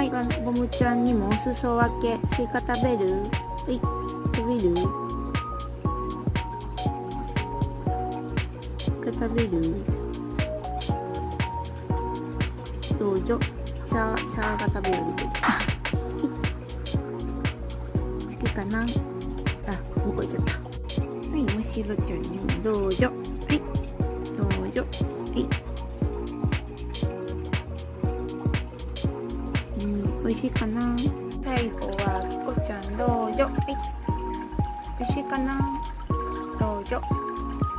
、ゴムちゃんにもお裾分け。スイカ食べる？はい、食べる？スイカ食べる？どうぞ。茶が食べる。はい。好きかな？あ、向こう行っちゃった。はい、むしろちゃんにもどうぞ。はい、どうぞ。はい。美味しいかな。最後はきこちゃんどうぞ。はい。美味しいかな。どうぞ。